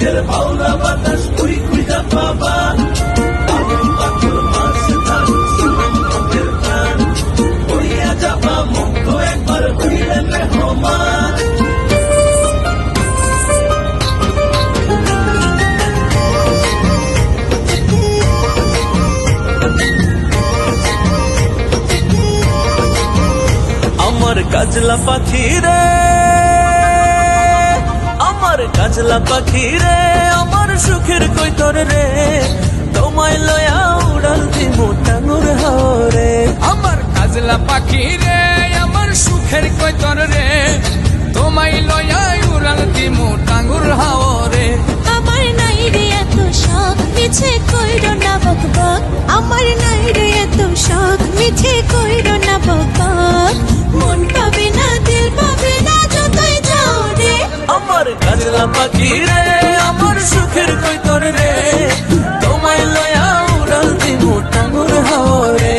বঙ্গের বাউলা বাতাস তুই খুঁজা পাবা আগুন পাথর মাছ ধান বঙ্গের প্রাণ হইয়া যাবা মুগ্ধ একবার হইলে মেহমান। আমার কাজলা পাখি রে, আমার কাজলা পাখি রে, আমার সুখের কৈতর রে, তোমায় লয়া উড়াল দিমু টাঙ্গুর হাওরে। আমার কাজলা পাখি রে, আমার সুখের কৈতর রে, তোমায় লয়া উড়াল দিমু টাঙ্গুর হাওরে। আমার নাই রে এত শখ মিছে কইরো না বকবক, আমার নাই রে এত শখ মিছে কইরো না বকবক, মন পাবে না দিল পাবে না যতই যাও রে। আমার কাজলা পাখি রে, আমার সুখের কৈতর রে, তোমায় লয়া উড়াল দিমু টাঙ্গুর হাওরে।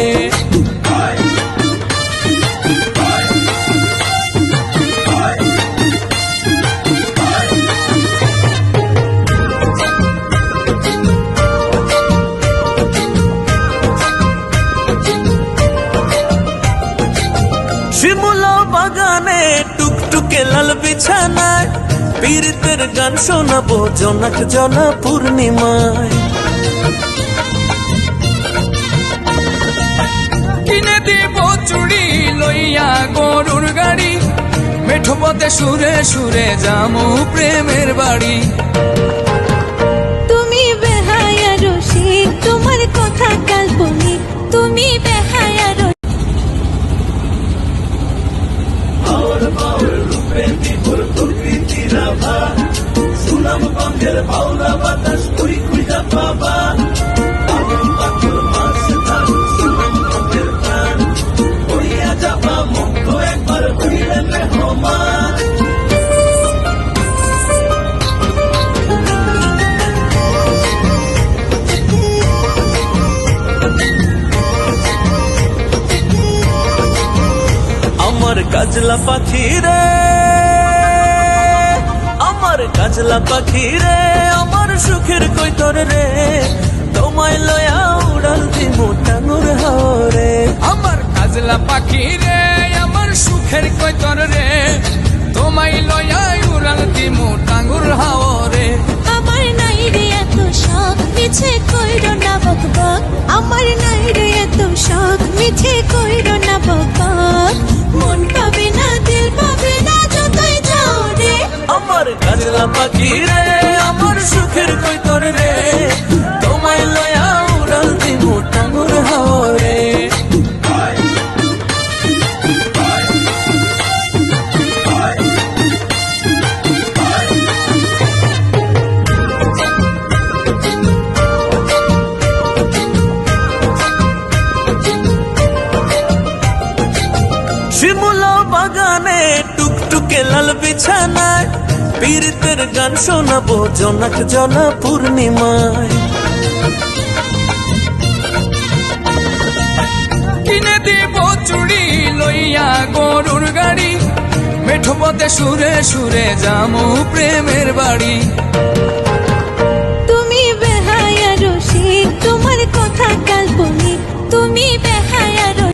শিমুলা বাগানে টুকটুকে লাল বিছানায় পীড়িতের গান শোনাবো জনক জনা পূর্ণিমায়। কিনে দিব চুড়ি লইয়া গরুর গাড়ি, মেঠো পথে সুরে সুরে যামু প্রেমের বাড়ি। তুমি বেহায়া রসিক তোমার কথা কাল্পনিক, তুমি বেহায়া রসিক। সুনাম বঙ্গের বাউলা বাতাস তুই খুঁজা পাবা আগুন পাথর মাছ ধান বঙ্গের প্রাণ হইয়া যাবা মুগ্ধ একবার হইলে মেহমান। আমার কাজলা পাখি রে, আমার কাজলা পাখি রে, আমার সুখের কৈতর রে, তোমায় লয়া উড়াল দিমু টাঙ্গুর হাওরে। আমার কাজলা পাখি রে, আমার সুখের কৈতর রে, তোমায় লয়া উড়াল দিমু টাঙ্গুর হাওরে। আমার নাই রে এত শখ মিছে কইরো না বকবক, আমার নাই রে এত শখ মিছে কইরো না বকবক, মন পাবে না দিল পাবে না যতই যাও রে। আমার কাজলা পাখি রে, আমার সুখের কৈতর রে, তোমায় লয়া উড়াল দিমু টাঙ্গুর হাওরে। শিমুলা বাগানে টুকটুকে লাল বিছানায় পীড়িতের গান শোনাবো জনক জনা পূর্ণিমায়। কিনে দিব চুড়ি লইয়া গরুর গাড়ি, মেঠো পথে সুরে সুরে যামু প্রেমের বাড়ি। তুমি বেহায়া রসিক তোমার কথা কাল্পনিক, তুমি